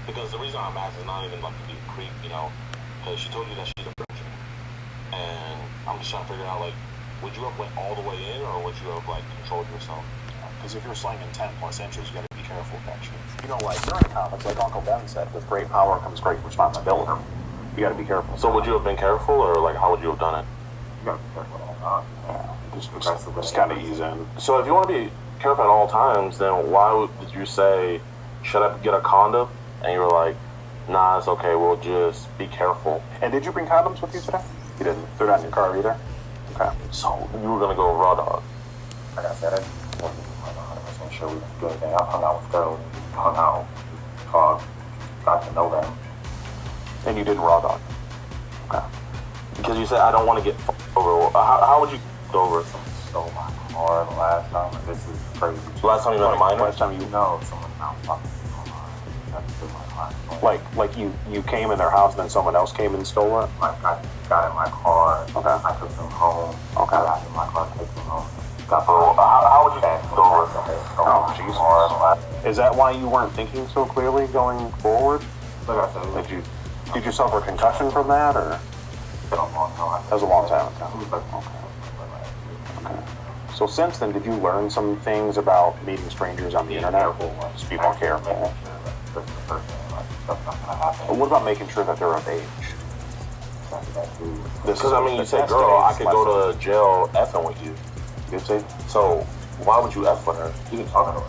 Because the reason I'm asking is not even like to be creep, you know, because she told you that she's a virgin, and I'm just trying to figure out like, would you have went all the way in, or would you have like controlled yourself? Because if you're slinging 10 plus inches, you got to be careful with that shit. You know, like during comics, like Uncle Ben said, with great power comes great responsibility. You got to be careful. So would you have been careful, or like how would you have done it? You got to be careful at all times. Just kind of ease in. So if you want to be careful at all times, then why did you say, should I get a condom? And you were like, nah, it's okay, we'll just be careful. And did you bring condoms with you today? You didn't? They're not in your car either? Okay. So you were going to go raw dog? Like I said, I wasn't 100% sure we didn't do anything. I hung out with girls, hung out, talked, got to know them. And you didn't raw dog? Okay. Because you said, I don't want to get over. How would you get over it? Someone stole my car the last time. This is crazy. The last time you met a minor? Last time you know someone found fucking like you came in their house and then someone else came and stole it? Like I got in my car, okay. I took them home, okay. I got in my car, took them home. How would you go over it? Oh, Jesus. Is that why you weren't thinking so clearly going forward? Like I said, did you suffer a concussion from that, or? That was a long time ago. Okay. So since then, did you learn some things about meeting strangers on the internet? Just be more careful. What about making sure that they're of age? Because I mean, you say, girl, I could go to jail effing with you. You see? So why would you F with her? You can talk to her,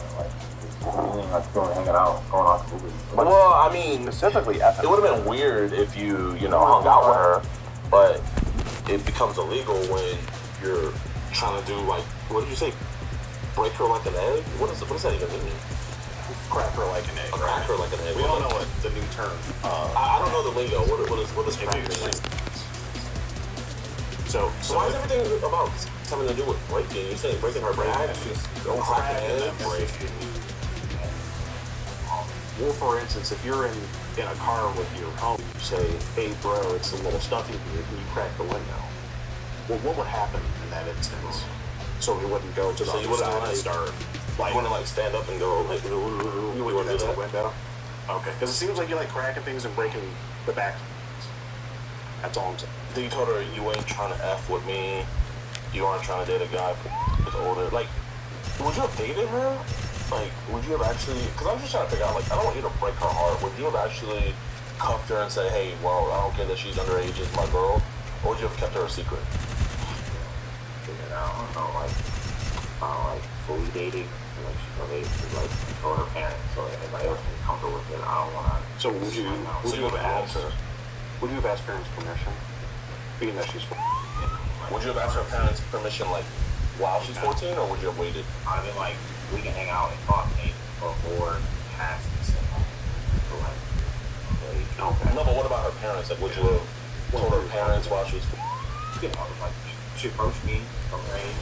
like going hanging out, going out to movies. Well, I mean, specifically effing. It would have been weird if you hung out with her, but it becomes illegal when you're trying to do like, what did you say? Break her like an egg? What does that even mean? Crack her like an egg. Crack her like an egg. We don't know what the new term. I don't know the lingo. What is crack her? So why is everything about something to do with breaking? You say breaking her back? Don't crack an egg. Break. Well, for instance, if you're in a car with your home, you say, "Hey, bro, it's a little stuffy here. Can you crack the window?" Well, what would happen in that instance? So we wouldn't go to the other side and start. Like, you want to like stand up and go like, you would do that window? Okay, because it seems like you like cracking things and breaking the back. That's all I'm saying. Then you told her you ain't trying to F with me. You aren't trying to date a guy who's older. Like, would you have dated her? Like, would you have actually? Because I'm just trying to figure out. Like, I don't want you to break her heart. Would you have actually cuffed her and say, hey, well, I don't care that she's underage, it's my girl, or would you have kept her a secret? I don't know, like fully dating. Like she's of age to like control her parents, so anybody else can be comfortable with it. I don't want to. So would you have asked her? Would you have asked parents' permission, being that she's 14? Would you have asked her parents' permission like while she's 14, or would you have waited? I'd been like, we can hang out and talk before past this. Okay. No, but what about her parents? Like, would you have told her parents while she was? You know, like she approached me from her age.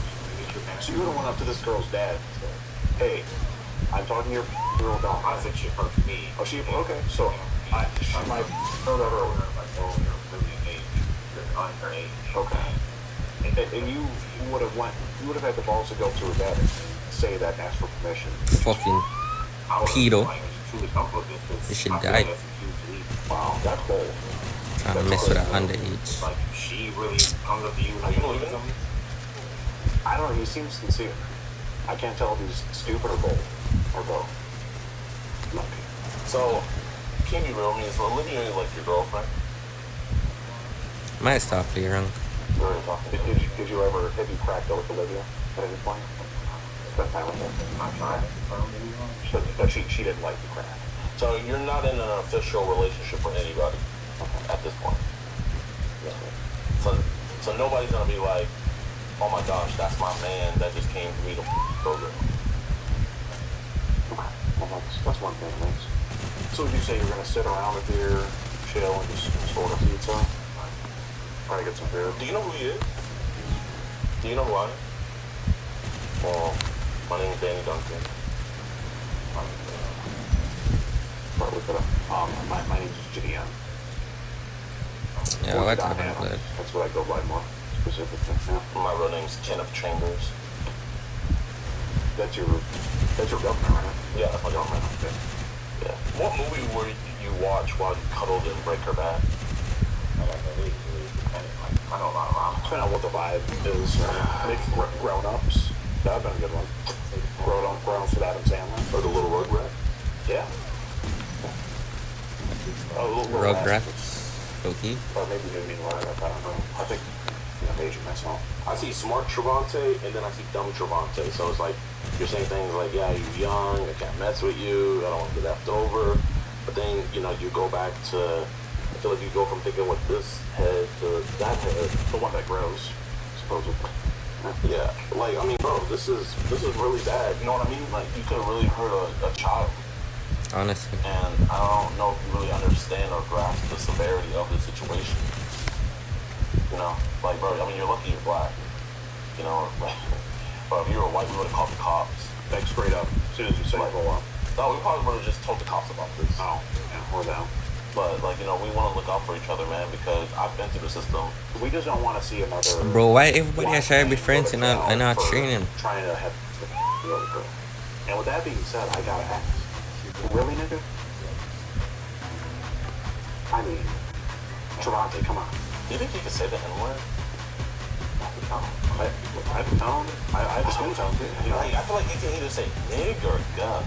So you would have went up to this girl's dad and said, hey, I'm talking to your girl dog. I said she approached me. Oh, she, okay. So she might throw that over like, oh, you're really engaged. You're on her age. Okay. And you would have had the balls to go to her dad and say that and ask for permission. Fucking pedo. You should die. Wow, that's bold. Trying to mess with an underage. Like, she really comes up to you like, you believe in something? I don't know, he seems sincere. I can't tell if he's stupid or bold. Or both. Okay. So, can you be real with me? So Olivia is like your girlfriend? Might stop here, Did you ever, have you cracked out with Olivia at any point? Spent time with her? I'm trying. But she didn't like the crack. So you're not in an official relationship with anybody at this point? So nobody's gonna be like, oh my gosh, that's my man that just came to me to program. Okay, well that's one thing, thanks. So would you say you're gonna sit around with your chill and just sort of pizza? Try to get some food. Do you know who he is? Do you know who I am? Well, my name is Danny Duncan. My name is JM. Yeah, that's good. That's what I go by more specifically. Yeah. My real name's Kenneth Chambers. That's your government, right? Yeah, that's my government. Okay. Yeah. What movie were you you watch while you cuddled and break her back? I know a lot around. Depending on what the vibe is. Maybe grown-ups. That would have been a good one. Grown-ups with Adam Sandler. Or the little Rugrat? Yeah. Oh, little Rugrats. Okay. Or maybe they mean Rugrat. I don't know. I think I'm aging myself. I see smart Trevante and then I see dumb Trevante. So it's like you're saying things like, yeah, you're young, I can't mess with you, I don't want to be left over. But then, you know, you go back to, I feel like you go from thinking with this head to that head. The one that grows, supposedly. Yeah, like, I mean, bro, this is really bad. You know what I mean? Like, you could have really hurt a child. Honestly. And I don't know if you really understand or grasp the severity of the situation. You know, like, bro, I mean, you're lucky you're black. You know, like, but if you were white, we would have called the cops. Like, straight up, as soon as you say Like, pull up. No, we probably would have just told the cops about this. Oh, yeah, or them. But, like, you know, we want to look out for each other, man, because I've been through the system. We just don't want to see another... Bro, why everybody has to be friends and not training? Trying to have the other girl. And with that being said, I gotta ask. Really, nigga? I mean, Trevante, come on. Do you think he could say the N-word? I have a skin tone, too. You know? Like, I feel like he can either say nig or gun,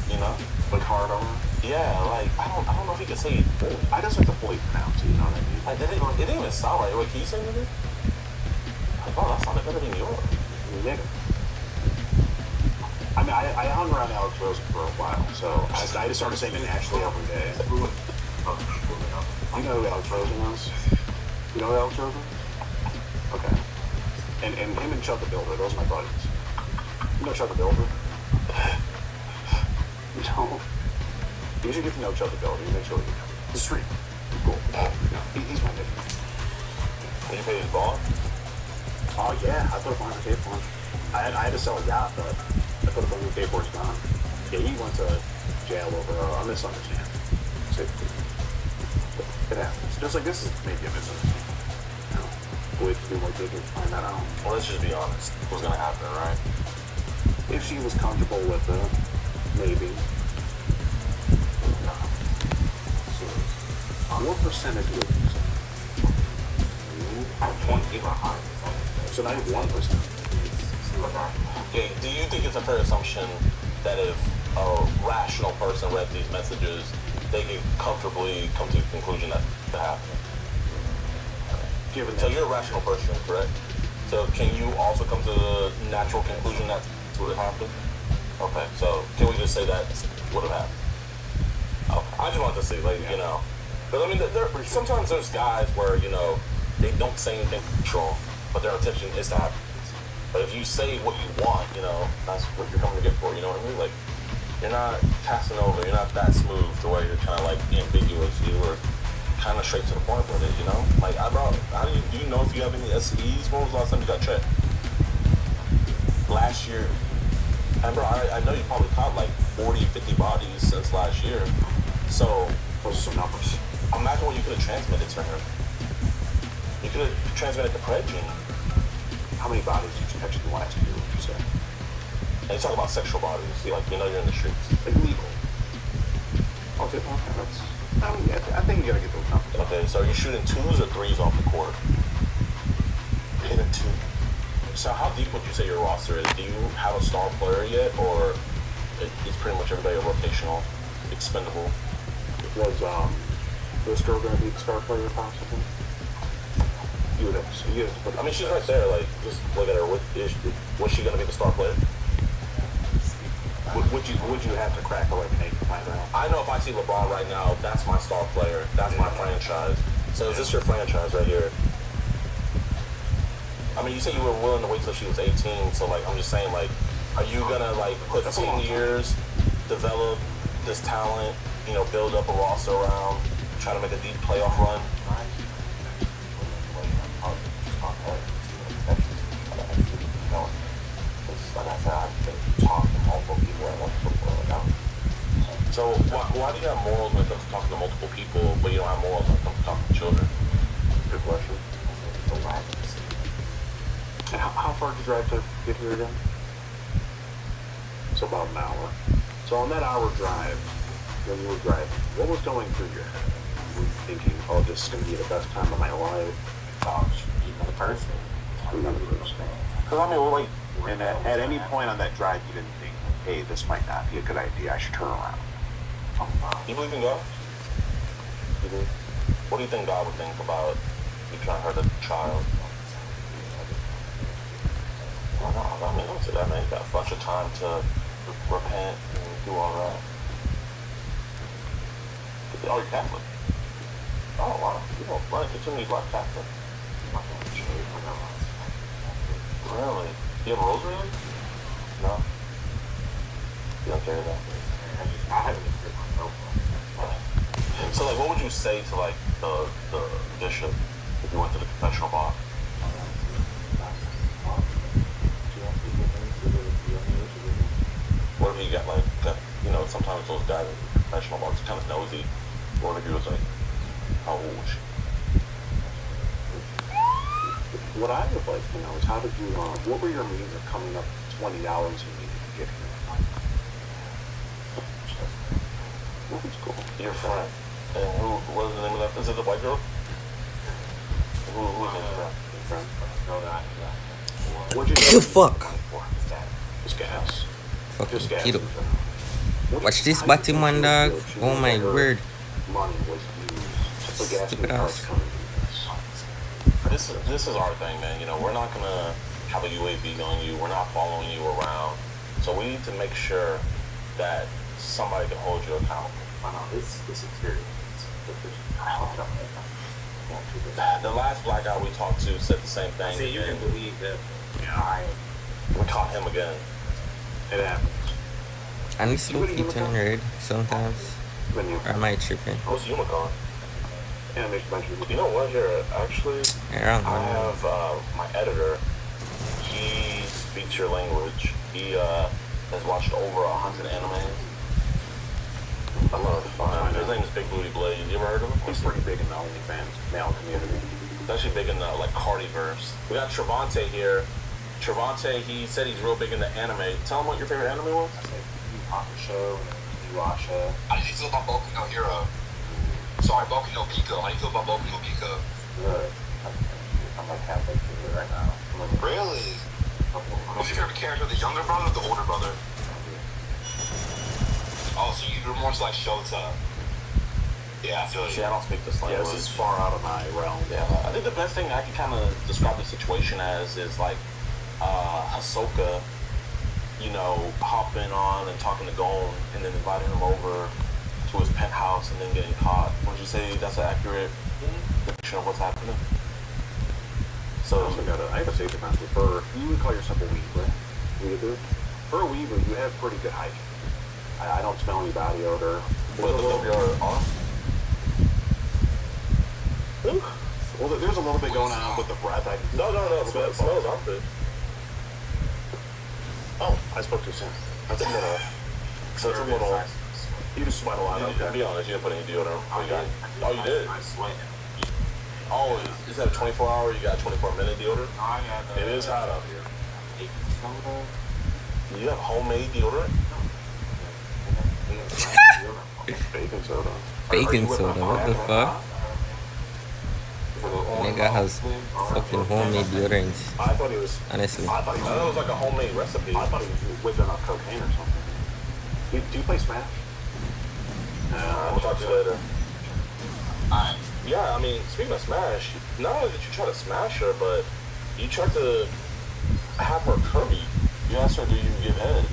you know? Like hard on. Yeah, like, I don't know if he could say it. I just have to fully pronounce it, you know what I mean? Like, it didn't even sound right. Wait, can you say nigga? Like, oh, that sounded better than yours. Nigga. I mean, I hung around Alex Rosen for a while, so I just started saying it naturally every day. You know who Alex Rosen was? You know who Alex Rosen? Okay. And him and Chuck the Builder, those are my buddies. You know Chuck the Builder? You know? You should get to know Chuck the Builder. You make sure you know. He's street. Cool. He's my nigga. Did you pay his bond? Oh, yeah. I put up $100K for him. I had to sell a yacht, but I put up $100K for his bond. Yeah, he went to jail over a misunderstanding. It happens. Just like this is maybe a misunderstanding. You know, we have to do more digging to find that out. Well, let's just be honest. What's gonna happen, right? If she was comfortable with it, maybe. No. What percentage would you say? 20%. So not even 1%. Okay, do you think it's a fair assumption that if a rational person read these messages, they could comfortably come to the conclusion that it happened? So you're a rational person, correct? So can you also come to the natural conclusion that would have happened? Okay, so can we just say that would have happened? Okay. I just wanted to see, like, you know, because I mean, sometimes there's guys where, you know, they don't say anything wrong, but their intention is to have. But if you say what you want, you know, that's what you're coming to get for, you know what I mean? Like, you're not passing over, you're not that smooth to where you're kind of like ambiguous. You were kind of straight to the point with it, you know? Like, do you know if you have any STDs? When was the last time you got checked? Last year. And bro, I know you probably caught like 40, 50 bodies since last year. So, Those are some numbers. imagine what you could have transmitted to him. You could have transmitted the Pred gene. How many bodies did you catch in the last year, would you say? And you talk about sexual bodies, like, you know, you're in the streets. Like legal. Okay, that's... I mean, I think you gotta get those numbers. Okay, so are you shooting 2s or 3s off the court? Hitting 2. So how deep would you say your roster is? Do you have a star player yet, or is pretty much everybody a rotational, expendable? Was this girl gonna be the star player possibly? You would have to put... I mean, she's right there, like, just look at her. Was she gonna be the star player? Would you have to crack her like an egg to find out? I know if I see LeBron right now, that's my star player. That's my franchise. So is this your franchise right here? I mean, you said you were willing to wait till she was 18, so, like, I'm just saying, like, are you gonna, like, put 10 years, develop this talent, you know, build up a roster around, try to make a deep playoff run? So why do you have morals when it comes to talking to multiple people, but you don't have morals when it comes to talking to children? Good question. And how far did you drive to get here again? So about an hour. So on that hour drive, when you were driving, what was going through your head? Were you thinking, oh, this is going to be the best time of my life? Meet another person. Another person. Because I mean, we're like, And at any point on that drive, you didn't think, hey, this might not be a good idea. I should turn around. you believe in God? What do you think God would think about you trying to hurt a child? Well, no, I mean, don't say that, man. You got a bunch of time to repent and do all that. Oh, you're Catholic? Oh, wow. You don't run into too many black Catholics. Really? You have a rosary on? No? You don't carry that? I haven't even heard myself. So, like, what would you say to, like, the bishop if you went to the confessional box? What if you got, like, that, you know, sometimes those guys in the confessional box are kind of nosy. What if he was like, how old was she? What I would like to know is how did you, what were your means of coming up with $20 you needed to get here? Well, that's cool. Your friend. And what is the name of that? Is it the white girl? Who is it? Friend? No, not. What'd you do? Fuck. Just gas. Fucking Just gas. kiddo. Watch this Batman, dog. Oh my word. Money was used to put gas in Stupid the cars ass. coming to This is our thing, man. You know, we're not gonna have a UAV on you. We're not following you around. So we need to make sure that somebody can hold you accountable. I know, this experience. The last black guy we talked to said the same thing. See, you can believe that. Yeah, we caught him again. it happens. And it's low key turn red sometimes. When you Or am I tripping? What's Unicorn? animation bunch of You know what? Here, actually, Around I one. have my editor. He speaks your language. He has watched over 100 animes. I love his name is Big Booty Blaze. You ever heard of him? He's pretty big in the OnlyFans male community. He's actually big in the like Cardiverse. We got Trevante here. Trevante, he said he's real big into anime. Tell him what your favorite anime was. I said, Yu Hakusho, Inuyasha. How do you feel about Boku no Hero? Sorry, Boku no Pico. How do you feel about Boku no Pico? Good. I'm like halfway through it right now. Really? Who's your favorite character, the younger brother or the older brother? Oh, so you're more like Shota. Yeah, I feel See, you. I don't speak this Yeah, language. this is far out of my realm. Yeah, I think the best thing I can kind of describe the situation as is like Hisoka, you know, hopping on and talking to Gon and then inviting him over to his penthouse and then getting caught. Would you say that's an accurate depiction of what's happening? So, I have a safety concept. For you would call yourself a weaver. Weaver. For a weaver, you have pretty good hygiene. I don't smell any body odor. what is your arm? Well, there's a little bit going on with the breath. No, it smells armpit. Oh, I spoke too soon. That's a little. So it's a little. You just sweat a lot. To be honest, you didn't put any deodorant. Oh, you got? Oh, you did? I sweat. Oh, is that a 24-hour? You got 24-minute deodorant? It is hot out here. You have homemade deodorant? Baking soda. Baking soda, what the fuck? Nigga has fucking homemade deodorant. I thought he was. Honestly. I thought he I know it was like a homemade recipe. I thought he was whipping up cocaine or something. Do you play Smash? We'll talk to you later. Yeah, I mean, speaking of Smash, not only did you try to smash her, but you tried to have her curvy. You asked her, do you give head?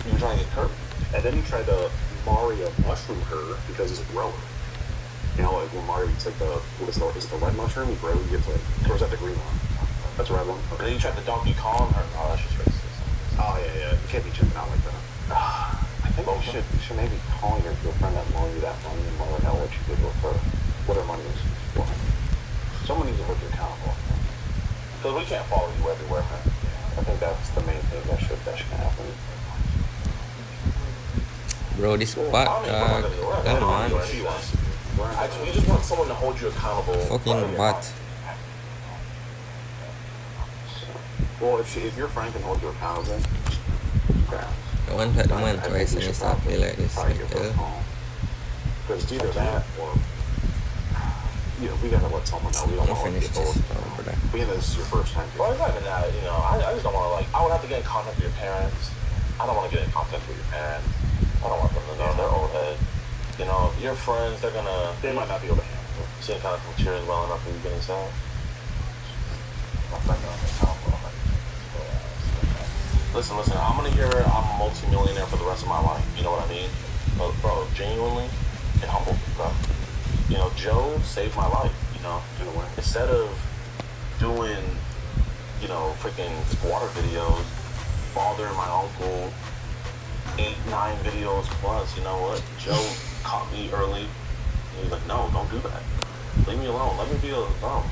You were trying to get curvy. And then he tried to Mario mushroom her because he's a grower. You know, like when Mario eats like is it the red mushroom? He grows, he gets like, throws out the green one. That's the red one? And then you tried to Donkey Kong her. Oh, that's just racist. Oh, yeah. You can't be chipping out like that. I think you should maybe call your friend that loaned you that money and let her know what you did with her. What her money was for. Someone needs to hold you accountable. Because we can't follow you everywhere, man. I think that's the main thing that should happen. Bro, this spot, dog. Come on. We just want someone to hold you accountable. Fucking bot. Well, if your friend can hold you accountable, I went at the man twice and he stopped me like this. probably Like, give her a call. Because it's either that or, you know, we gotta let someone know. We don't I'm want to finished get this, both. brother. Being this is your first time. Well, it's not even that, you know. I just don't want to, like, I would have to get in contact with your parents. I don't want to get in contact with your parents. I don't want them to know. They're old head. You know, your friends, they're gonna. They might not be able to handle it. See kind of some tears welling up when you get inside. Listen, I'm gonna hear I'm a multi-millionaire for the rest of my life. You know what I mean? But, bro, genuinely, it humbled me, bro. You know, Joe saved my life, you know, in a way. Instead of doing, you know, freaking water videos, bothering my uncle, 8, 9 videos plus, you know what? Joe caught me early. And he's like, no, don't do that. Leave me alone. Let me be a dumb.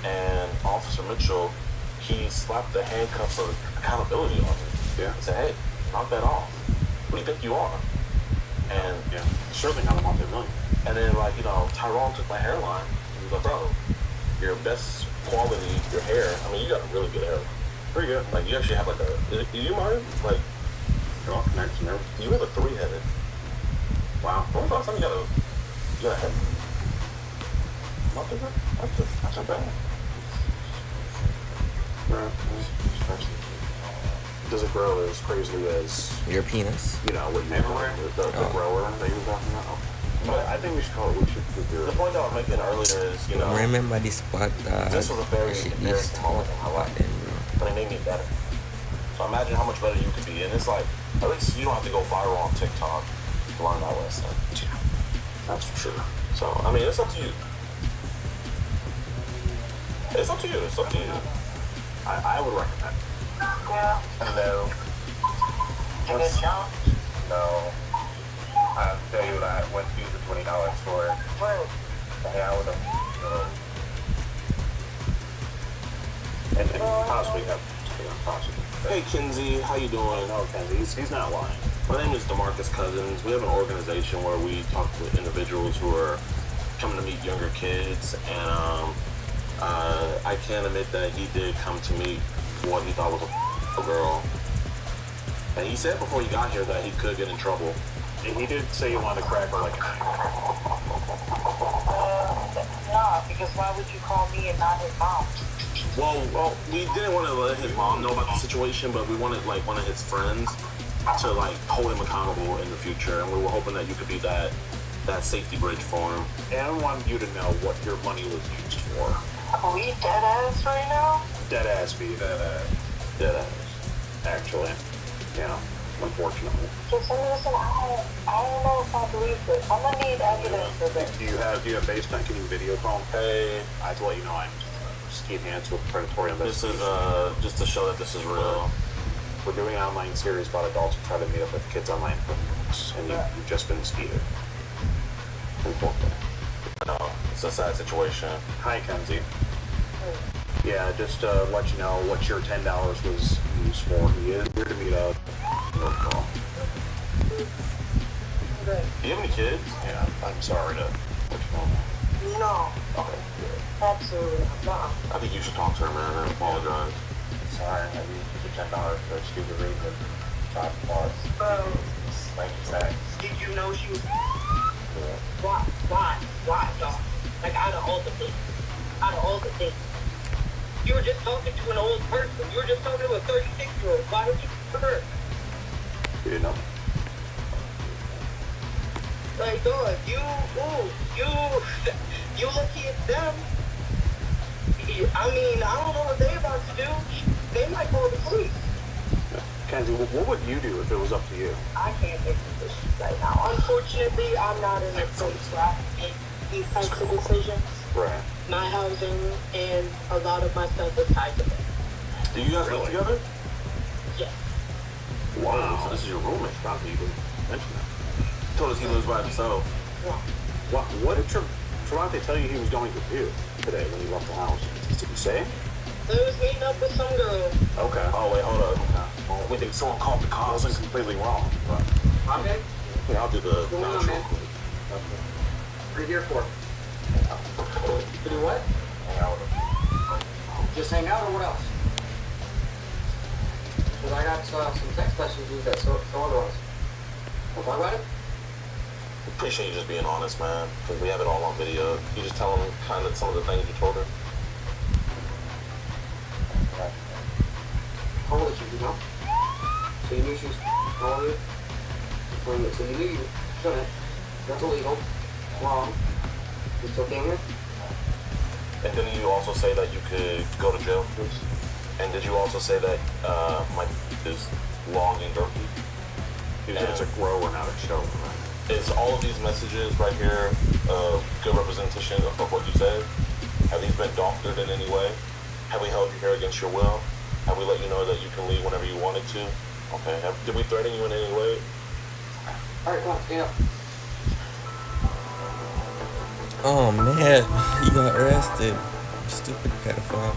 And Officer Mitchell, he slapped the handcuffs of accountability on me. Yeah. He said, hey, knock that off. What do you think you are? And Yeah. Certainly not a multi-million. and then, like, you know, Tyrone took my hairline. And he was like, bro, your best quality, your hair, I mean, you got a really good hairline. Pretty good. Like, you actually have, like, do you mind? Like, They're all connected and everything. you have a 3-headed. Wow. When was the last time you got a head? Nothing? That's not bad. Right. Does it grow as crazily as, Your penis. you know, with everywhere? The grower that you were talking about? But I think we should call it, we should figure The point that I was making earlier is, you know, Remember this spot that this was a very shit is embarrassing moment tough in my life, then, bro. but it made me better. So imagine how much better you could be. And it's like, at least you don't have to go viral on TikTok to learn that lesson. that's for sure. So, I mean, it's up to you. It's up to you. It's up to you. I would recommend. Yeah. Hello. Did you get jumped? No. I'll tell you what I went to the $20 store. Where? To hang out with them. And possibly have, possibly. Hey, Kinsey, how you doing? No, Kenzie, he's not lying. My name is DeMarcus Cousins. We have an organization where we talk with individuals who are coming to meet younger kids, and I can admit that he did come to meet what he thought was a girl. And he said before he got here that he could get in trouble. And he did say he wanted to crack her like a knife. No, because why would you call me and not his mom? Well, we didn't want to let his mom know about the situation, but we wanted, like, one of his friends to, like, hold him accountable in the future, and we were hoping that you could be that safety bridge for him. And I want you to know what your money was used for. Are we dead ass right now? Dead ass be dead ass. Dead ass. Actually. Yeah. Unfortunately. Just listen, I don't know if I believe this. I'm gonna need evidence for this. Do you have FaceTime? Can you video call? Hey, I have to let you know I'm Steve Hands with predatory this investigation. is, just to show that this is real. We're doing an online series about adults who try to meet up with kids online for months, and you've just been speeded. Unfortunately. No, it's a sad situation. Hi, Kenzie. Yeah, just to let you know what your $10 was used for. He is here to meet up. No call. Do you have any kids? Yeah, I'm sorry to let you know. No, Okay, good. absolutely not. I think you should talk to her, man. I apologize. Sorry, I used the $10 for a stupid reason. Child support. Like you said. Did you know she was... Why, dog? Like, out of all the things. You were just talking to an old person. You were just talking to a 36-year-old. Why would you for her? You didn't know. Like, dog, you lucky it's them. I mean, I don't know what they about to do. They might call the police. Kenzie, what would you do if it was up to you? I can't make decisions right now. Unfortunately, I'm not in a place where I can make these types of decisions. Right. My housing and a lot of my stuff is tied to it. Do you guys live together? Yes. Wow. So this is your roommate, probably. You didn't mention that. He told us he lives by himself. Yeah. What did Travante tell you he was going to do today when he left the house? Did he say? He was meeting up with some girl. Okay. Oh, wait, hold up. We think someone called the I cops. wasn't completely wrong, but Okay. Yeah, I'll do the Go on, outro man. quick. What are you here for? To do what? Hang out with them. Just hang out or what else? Because I got some text messages that so other ones. We'll talk about it? Appreciate you just being honest, man. Because we have it all on video. You just tell them kind of some of the things you told her. How old is she, you know? So you knew she was calling you? So you knew you shouldn't. That's illegal. Wrong. You still came here? And didn't you also say that you could go to jail for this? And did you also say that my is long and girthy? It's a grower, not a show. Is all of these messages right here good representation of what you said? Have these been doctored in any way? Have we held you here against your will? Have we let you know that you can leave whenever you wanted to? Okay. Did we threaten you in any way? Alright, come on, stand up. Oh man, you got arrested. Stupid pedophile.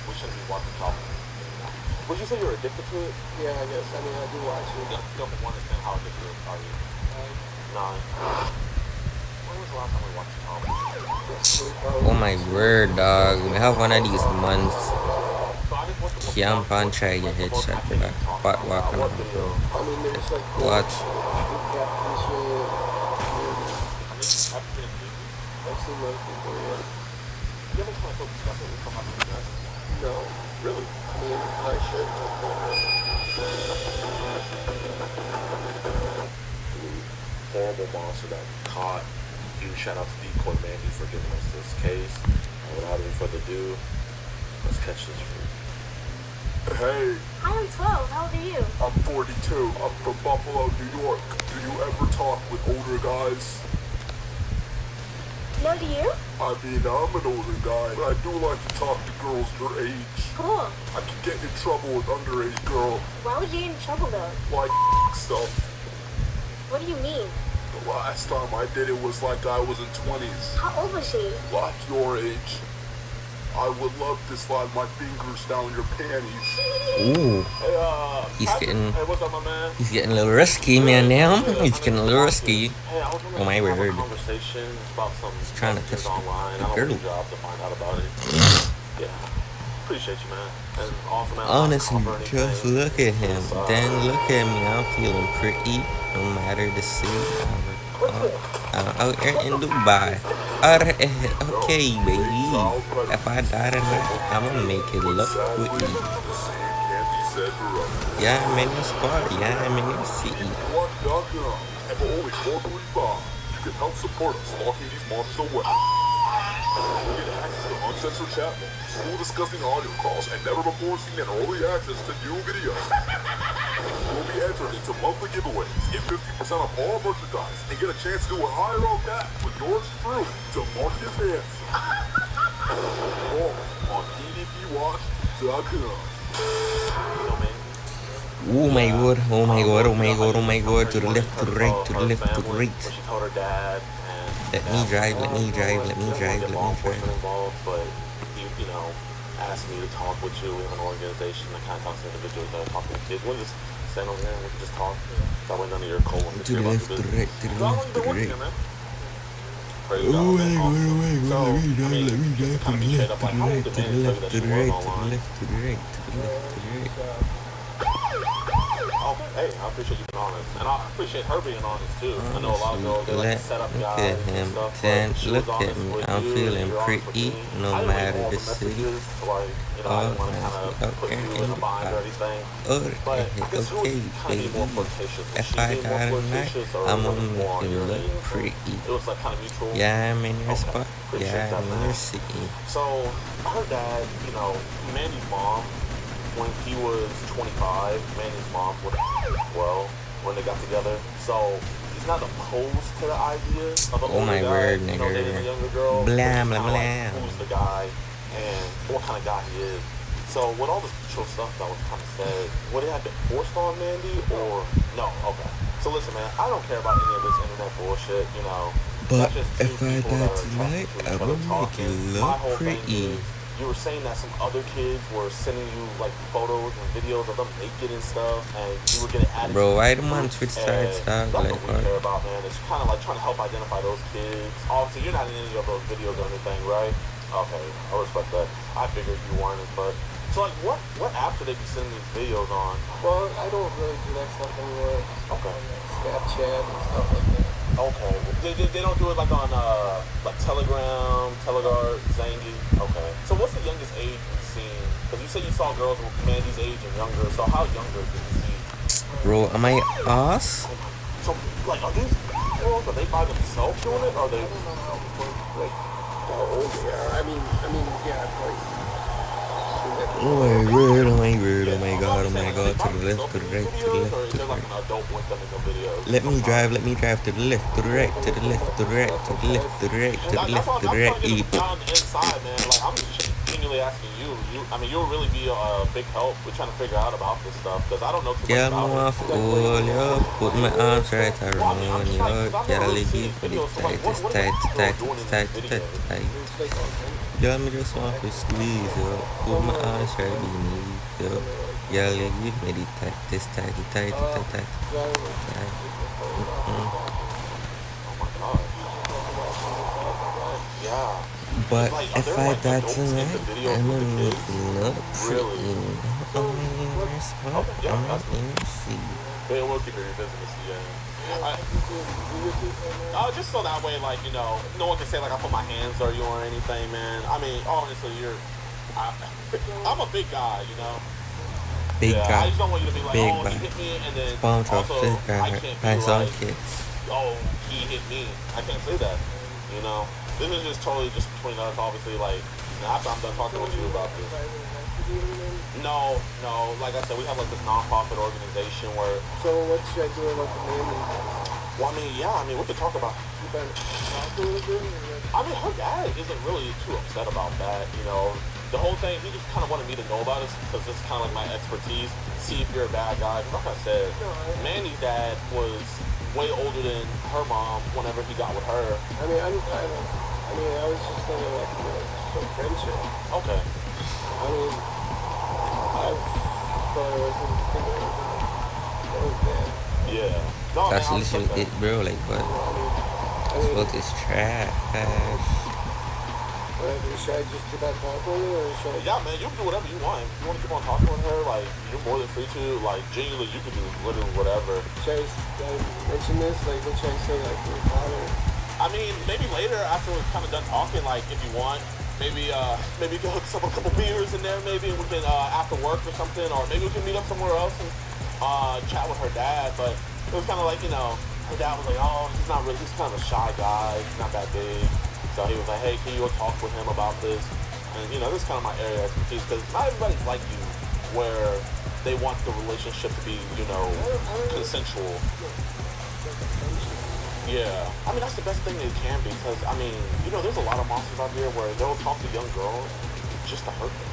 We shouldn't be watching talk anymore. Would you say you're addicted to it? Yeah, I guess. I mean, I do watch it. Don't understand how addicted are you? 9. When was the last time we watched talk? Oh my word, dog. We have one of these months. Camp and try your headshot, bro. Butt walk on the bro. I mean, there's like Watch. captain shit. I've seen those before, yeah. You ever kind of feel disgusted with someone like that? No, Really? I mean, I should. Horrible monster that caught you. Shout out to Decoy Mandy for giving us this case. And without any further ado, let's catch this freak. Hey, Hi, I'm 12. How old are you? I'm 42. I'm from Buffalo, New York. Do you ever talk with older guys? No, do you? I mean, I'm an older guy, but I do like to talk to girls your age. Cool. I can get in trouble with underage girl, Why would you get in trouble, though? like stuff. What do you mean? The last time I did it was like I was in 20s, How old was she? like your age. I would love to slide my fingers down your panties. Ooh. Hey, He's getting Hey, what's up, my man? he's getting a little risky, man. Now he's getting a little risky. Hey, I was wondering Oh my if you have a word. conversation about some trying to messages touch online. the I don't girl. have a job to find out about it. Yeah. Appreciate you, man. And also, man, Honestly, just look at him. Then look at me. I'm feeling pretty, no matter the city. Out here in Dubai. Alright, okay, baby. If I die tonight, I'ma make it look pretty. Yeah, I'm in this party. Yeah, I'm in this city. What.com, and for only $4.35, you can help support us locking these monsters away. You'll get access to uncensored chat rooms, full discussing audio calls, and never before seen and early access to new videos. You'll be entered into monthly giveaways, get 50% off all merchandise, and get a chance to do a higher roll back with yours truly, DeMarcus Hanson. All on EDPWatch.com. Oh my god, oh my god, oh my god, oh my god. To the left, to the right, to the left, to the right. She told her dad, and Let me drive, let me drive, let me drive, let me law drive. enforcement involved, but you know, asked me to talk with you. We have an organization that kind of talks to individuals that are talking to kids. We'll just stand over here and we can just talk. That way none of your colon To the left, to the right, to the left, to the right. Oh my god, oh my So, god, let me drive, let me drive. To kind of the be straight left, up to like, the how right, would to the the man left, tell to you the that you right, was to the online? left, to the right, to the left, to the right. Oh, hey, I appreciate you being honest, and I appreciate her being honest too. I know a lot of girls they like to set up Look guys at and him, stuff, then but she look was at honest me. with I'm you, feeling and you're honest with pretty, me. no I didn't read matter all the the city. messages, like, you know, I didn't want to kind of put you in a bind or anything. But I guess who would Okay, kind of be more baby. flirtatious? Was If she I being more die tonight, flirtatious, or I'm was gonna it more make on it your look end? pretty. It was like kind of mutual. Yeah, I'm in your Okay, spot. appreciate Yeah, that, I'm in man. your city. So her dad, you know, Mandy's mom, when he was 25, Mandy's mom was well when they got together. So he's not opposed to the idea of an Oh older my guy, word, you know, dating a nigga. younger girl. Blah, but he's blah, kinda like, blah. who's the guy and what kind of guy he is. So with all this mutual stuff that was kind of said, would it have been forced on Mandy or no? Okay. So listen, man, I don't care about any of this internet bullshit, you know. But That's just two if I people die that are talking tonight, to each I'm other gonna make talking. it My look whole thing pretty. is, you were saying that some other kids were sending you like photos and videos of them naked and stuff, and you were getting added. Bro, why the to man groups, switch and sides, dog? that's Like, what we what? care about, man. It's kind of like trying to help identify those kids. Obviously, you're not in any of those videos or anything, right? Okay, I respect that. I figured you weren't, but so like, what apps are they be sending these videos on? Well, I don't really do that stuff anymore. Okay. Snapchat and stuff like that. Okay. They don't do it like on like Telegram, Telegar, Zangy. Okay. So what's the youngest age you've seen? Because you said you saw girls with Mandy's age and younger. So how younger did you see? Bro, am I ass? So like, are these girls? Are they by themselves doing it? Or are they? I don't know how old they are. I mean, yeah, I've probably seen that. Oh my word, oh my word, oh my I'm god, oh saying, my like, god, are to they the by left, to the themselves right, in to the these left, videos, or to is the there like right. an adult with them in the videos? Let me drive to the left, to the right, to the left, to the right, to the left, to the right, to the left, to the I'm right. trying to get them down the inside, man. Like, I'm just genuinely asking you. I mean, you'll really be a big help. We're trying to figure out about this stuff because I don't know too much Girl, about move it. off all, yo. Put my arms right Well, I mean, I'm around, just like, yo. because I've never Girl, really you seen give me the videos. So, like, tightest, what are tightest, the girls tightest, doing in these tightest, videos? tight. It's like all kinds Girl, me just want to squeeze, yo. Put my arms right beneath, yo. Girl, you give me the tightest, tightest, tightest, tightest, tight. Oh my god. Yeah. But Like, are if there I like die adults in the tonight, videos I'm with a the kids? making up for Really? you. I'm in spot, Okay, yeah, I'm that's in the sea. Yeah, we'll keep it your business, yeah. Just so that way, like, you know, no one can say, like, I put my hands on you or anything, man. I mean, honestly, I'm a big guy, you know? Big Yeah, I guy, just don't want you to be like, big oh, he guy. hit me, and then SpongeBob, also, sick I guy, can't be Python like, kids. oh, he hit me. I can't say that, you know? This is just totally just between us, obviously, like, after I'm done talking with you about this. No, like I said, we have like this non-profit organization where. So what should I do about the name? Well, I mean, we could talk about. You better talk a little bit. I mean, her dad isn't really too upset about that, you know. The whole thing, he just kind of wanted me to know about it because this is kind of like my expertise. See if you're a bad guy. Like I said, Mandy's dad was way older than her mom whenever he got with her. I mean, I was just thinking like, you know, some friendship. Okay. I mean, I probably wasn't thinking that was bad. Yeah. No, That's man, literally it, bro. Like, what? I This mean, book is trash. should I just keep on talking with her, or should I? Yeah, man, you can do whatever you want. If you want to keep on talking with her, like, you're more than free to. Like, genuinely, you can do literally whatever. Should I mention this? Like, what should I say? Like, to your father? I mean, maybe later after we're kind of done talking, like, if you want, maybe you can hook us up a couple beers in there, maybe, and we can, after work or something, or maybe we can meet up somewhere else and chat with her dad. But it was kind of like, you know, her dad was like, oh, he's kind of a shy guy, he's not that big. So he was like, hey, can you go talk with him about this? And, you know, this is kind of my area of expertise, because not everybody's like you, where they want the relationship to be, you know, consensual. Yeah. I mean, that's the best thing it can be, because, I mean, you know, there's a lot of monsters out here where they'll talk to young girls just to hurt them,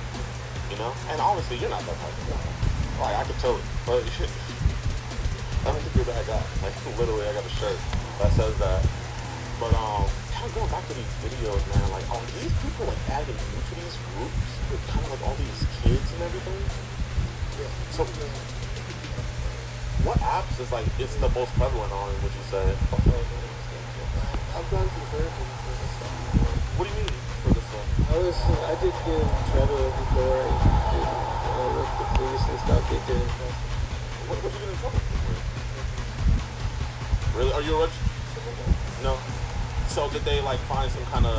you know? And obviously, you're not that type of guy. Like, I could tell it, but I don't think you're that guy. Like, literally, I got a shirt that says that. But, kind of going back to these videos, man, like, are these people, like, adding new to these groups with kind of, like, all these kids and everything? Yeah. So, what apps is, like, it's the most prevalent on, would you say? I've gone through therapy for this stuff. What do you mean for this one? I did get in trouble before I with the police and stuff. They did. What you get in trouble for? Really? Are you a No. So did they like find some kind of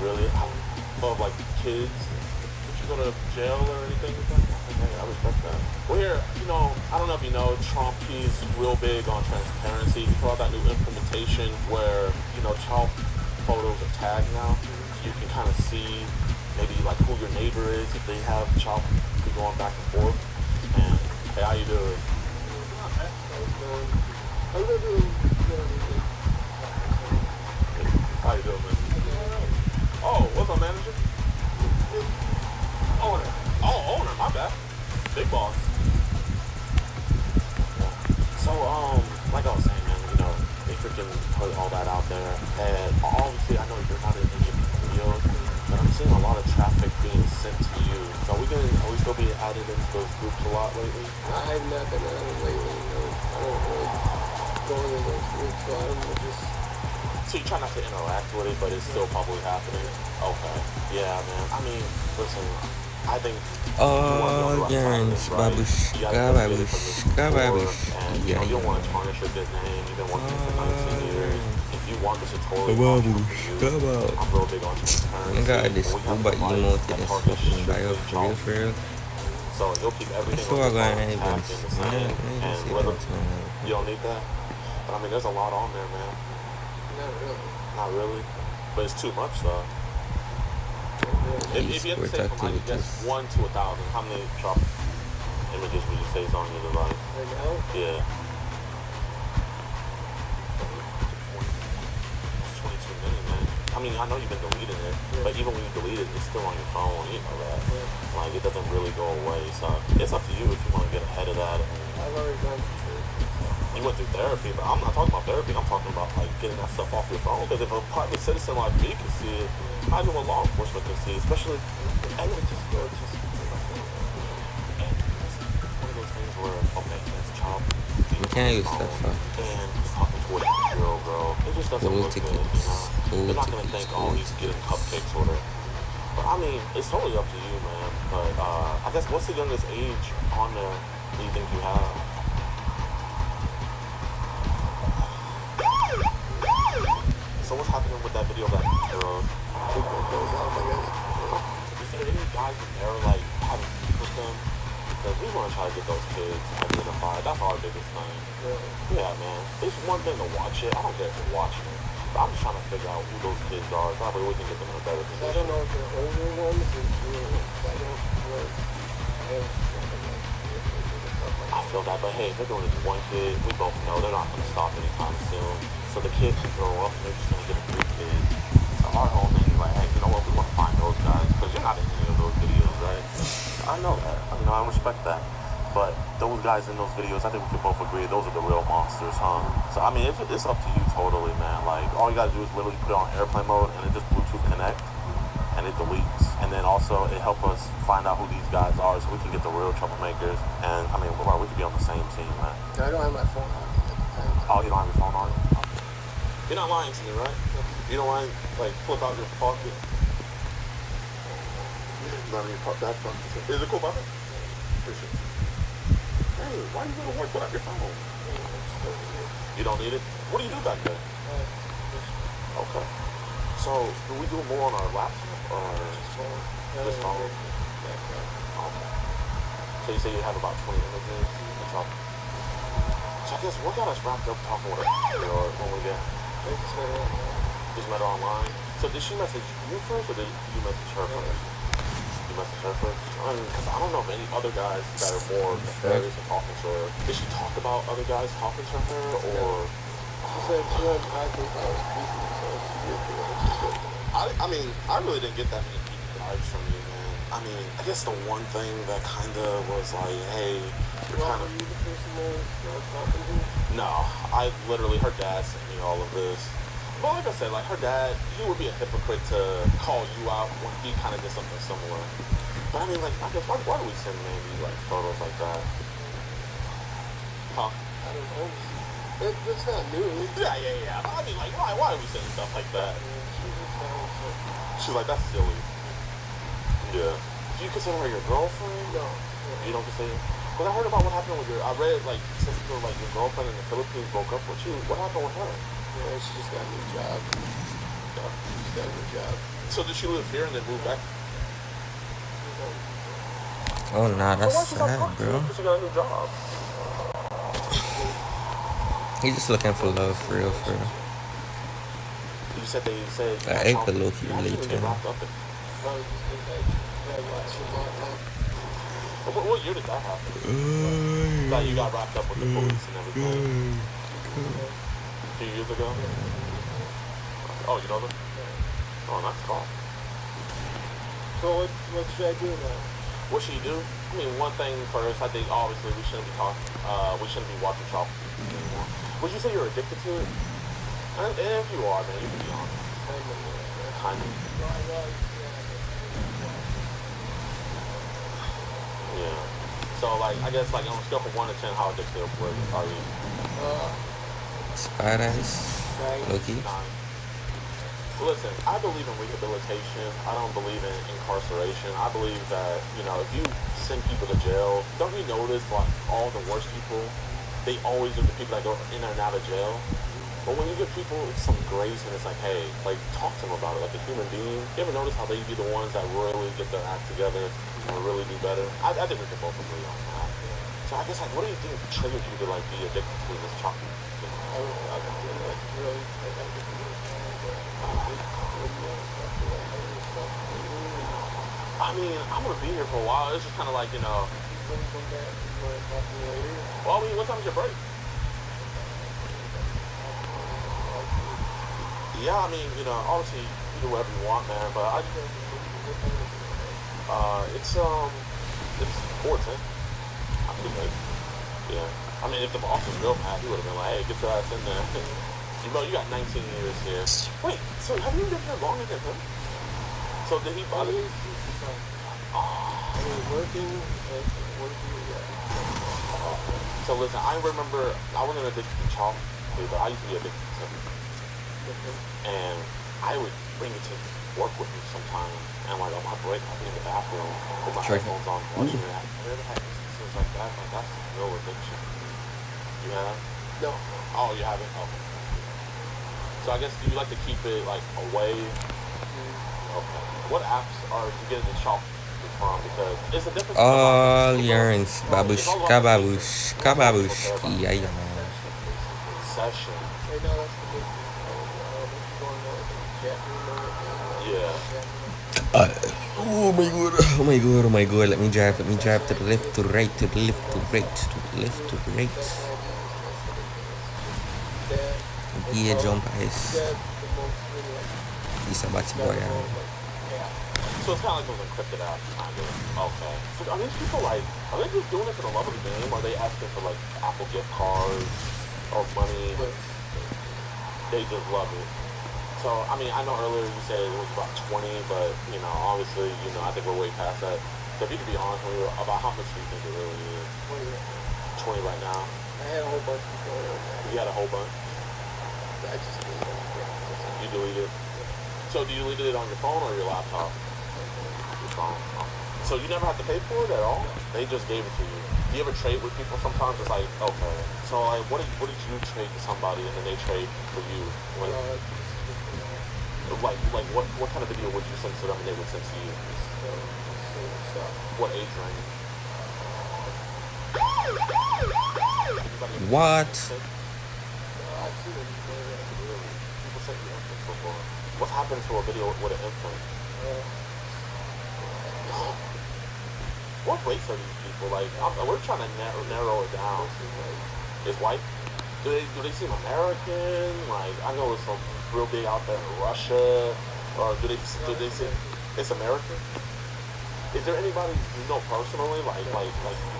really of like kids? Did you go to jail or anything with that? Okay, I respect that. Well, here, you know, I don't know if you know, Trump, he's real big on transparency. He put out that new implementation where, you know, child photos are tagged now. So you can kind of see maybe like who your neighbor is if they have child be going back and forth. And hey, how you doing? How you doing, man? Oh, what's up, manager? Owner. Oh, owner, my bad. Big boss. So, like I was saying, man, you know, they freaking put all that out there. And obviously, I know you're not in any of the videos, I'm seeing a lot of traffic being sent to you. So are we still being added into those groups a lot lately? I have not been out lately. No, I don't really go into those groups, so I don't know, just... So you try not to interact with it, but it's still probably happening? Okay. Yeah, man. I mean, listen, I think you want to be on the right side of this, right? You got to look at it from this before, and you know, you don't want to tarnish your good name. You've been working for 19 years. If you want this to totally possible for you, I'm real big on transparency. I got this And we have Uber a emo device to that this targets fucking bio strictly for real, child for real. so you'll keep everything So on I your got phone an tapped events. in the same, and whether you don't need that. But I mean, there's a lot on there, man. Not really. Not really, but it's too much though. If you had to say from like just 1 to 1,000, how many drop images would you say is on your device? Right now? Yeah. That's 22 million, man. I mean, I know you've been deleting it, but even when you delete it, it's still on your phone. You know that. Like, it doesn't really go away. So it's up to you if you want to get ahead of that. I've already gone through. You went through therapy, but I'm not talking about therapy. I'm talking about like getting that stuff off your phone. Because if a private citizen like me can see it, I know a law enforcement can see it, especially. And it's just one of those things where it's child. You can't use that for. And he's talking to a girl. It just doesn't look good, you know. You're not gonna think, oh, he's getting cupcakes with her. But I mean, it's totally up to you, man. But I guess what's the youngest age on there do you think you have? So what's happening with that video of that girl? Is there any guys in there like having sex with them? Because we want to try to get those kids identified. That's our biggest thing. Yeah, man. It's one thing to watch it. I don't care if you're watching it. But I'm just trying to figure out who those kids are. So that way we can get them in a better position. I don't know if they're older ones or I don't know. I feel that, but hey, if they're doing it to one kid, we both know they're not going to stop anytime soon. So the kids can grow up and they're just going to get a free kid. So our whole thing is like, hey, you know what, we want to find those guys because you're not in any of those videos, right? I know that. You know, I respect that. But those guys in those videos, I think we can both agree, those are the real monsters, huh? So, I mean, it's up to you totally, man. Like, all you got to do is literally put it on airplane mode and it just Bluetooth connect and it deletes. And then also it helps us find out who these guys are so we can get the real troublemakers. And, I mean, we could be on the same team, man. I don't have my phone on me at the time. Oh, you don't have your phone on? Okay. You're not lying to me, right? You don't mind, like, flip out your pocket? Not even pop that phone. Is it cool, Papa? Appreciate it. Hey, why are you going to work without your phone? You don't need it? What do you do back there? Okay. So, do we do more on our laptop or this phone? Okay. So you say you have about 20 images? That's all. So I guess what got us wrapped up talking with her or when we get? Just met her online. So did she message you first or did you message her first? You message her first? I mean, because I don't know of any other guys that are more nefarious and talking to her. Did she talk about other guys talking to her or? She said she had, I think I was creepy, so she did do it. I mean, I really didn't get that many creepy vibes from you, man. I mean, I guess the one thing that kind of was like, hey, you're kind of... Were you the person that was talking to? No, I literally, her dad sent me all of this. But like I said, like her dad, he would be a hypocrite to call you out when he kind of did something similar. But I mean, like, I guess, why do we send maybe like photos like that? Huh? I don't know. It's not new. Yeah. I mean, like, why are we saying stuff like that? She's like, that's silly. Yeah. Do you consider her your girlfriend? No. You don't consider? Because I heard about what happened with I read, like, sister, like, your girlfriend in the Philippines broke up with you. What happened with her? Yeah, she just got a new job. She got a new job. So did she live here and then move back? Oh, nah, that's sad, bro. Because she got a new job. He's just looking for love, for real, for real. You said they said... I ain't the low-key relate to him. What year did that happen? That you got wrapped up with the police and everything? 2 years ago? Oh, you know them? Oh, that's cool. So what should I do now? What should you do? I mean, one thing first, I think obviously we shouldn't be we shouldn't be watching child anymore. Would you say you're addicted to it? And if you are, man, you can be honest. Kind of. Yeah. So like, I guess like on a scale from 1 to 10, how addicted are you? Spider-Ice. Loki. 9. Well, listen, I believe in rehabilitation. I don't believe in incarceration. I believe that, if you send people to jail, don't you notice, like, all the worst people, they always are the people that go in and out of jail? But when you give people some grace and it's like, hey, like, talk to them about it like a human being, you ever notice how they be the ones that really get their act together or really do better? I think we can both agree on that. So I guess, like, what do you think triggers you to, like, be addicted to this chocolate? I mean, I'm gonna be here for a while. It's just kind of like, well, I mean, what time's your break? Yeah, I mean, obviously, you do whatever you want, man, but it's 4:10. I'm too late. Yeah. I mean, if the boss was real mad, he would have been like, hey, get your ass in there. You got 19 years here. Wait, so have you been here longer than him? So did he bother you? So listen, I remember I wasn't addicted to chocolate, but I used to be addicted to it. And I would bring it to work with me sometimes. And like on my break, I'd be in the bathroom with my headphones on, watching it. Have you ever had instances like that? Like that's real addiction. You have? No. Oh, you haven't? Okay. So I guess, do you like to keep it like away? Okay. What apps are you getting the chocolate from? Because it's a difference. All yearns. Babushka, babushka, babushki. Yeah, man. Session. Right now, that's the big going on in the chat room. Yeah. Oh my god, oh my god, oh my god. Let me drive to the left, to the right, to the left, to the right, to the left, to the right. Yeah, jump ice. He's about to boy out. So it's kind of like those encrypted apps, kind of. Okay. So are these people like, are they just doing it for the love of the game? Or are they asking for like Apple gift cards or money? They just love it. So, I mean, I know earlier you said it was about 20, but, obviously, I think we're way past that. So if you could be honest with me about how much do you think it really is? 20 right now? I had a whole bunch before. You had a whole bunch? I just deleted it. You deleted it? So do you delete it on your phone or your laptop? Your phone. Oh. So you never have to pay for it at all? They just gave it to you. Do you ever trade with people sometimes? It's like, okay. So like, what did you trade to somebody and then they trade for you? When, like what kind of video would you send to them and they would send to you? What age range? What? What's happened to a video with an infant? What race are these people? Like, we're trying to narrow it down. It's white? Do they seem American? Like, I know it's some real big out there in Russia. Or do they seem it's American? Is there anybody you know personally, like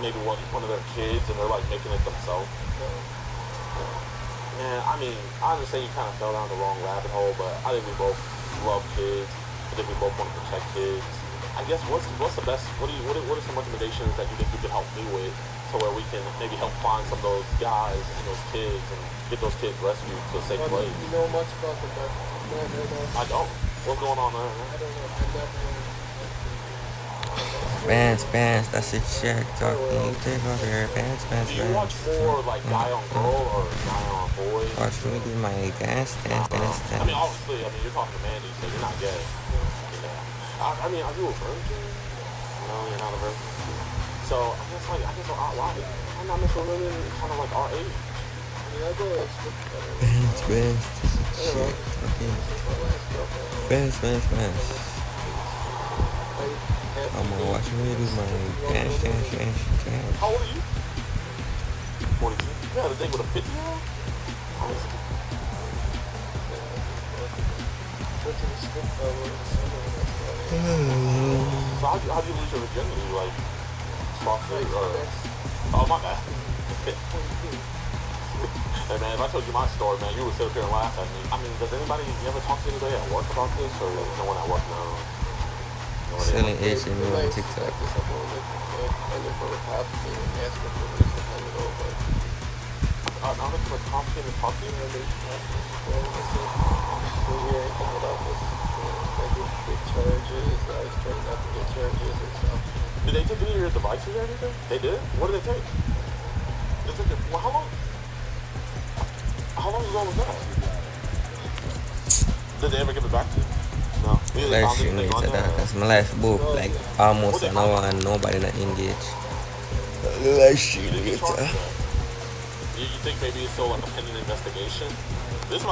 maybe one of their kids and they're like making it themselves? Man, I mean, I understand you kind of fell down the wrong rabbit hole, but I think we both love kids. I think we both want to protect kids. I guess what's the best? What are some recommendations that you think you could help me with, so where we can maybe help find some of those guys and those kids and get those kids rescued to a safe place? You know much about the documentary? I don't. What's going on there? I don't know. I never. Bands, that's it, check. Talking, take off your bands. Do you watch more like guy on girl or guy on boy? Watch me do my dance. I mean, obviously, you're talking to Mandy, so you're not gay. I mean, are you a virgin? No, you're not a virgin. So I guess why? I'm not missing women kind of like our age. Bands. Shit. Okay. Bands. I'm gonna watch me do my dance. How old are you? 42. You had a date with a 50-year-old? So how'd you lose your virginity? Like, prostitute or... Oh, my bad. Hey, man, if I told you my story, man, you would sit up here and laugh at me. I mean, does anybody, you ever talk to anybody at work about this? Or no one at work now? Selling They Asian meal on like TikTok. this up on the undercover cops being asking for this to come it over. I'm looking for complicated talking. And they well, we hear anything about this. They get charges, guys trying not to get charges and stuff. Did they take any of your devices or anything? They did? What did they take? They took it, well, how long? How long ago was that? Did they ever give it back to you? No. Either they Live found stream anything on later there, that or- cause my life book like almost an hour and nobody not engaged. Live stream You didn't get charged later. for that. You think maybe it's still like a pending investigation? This might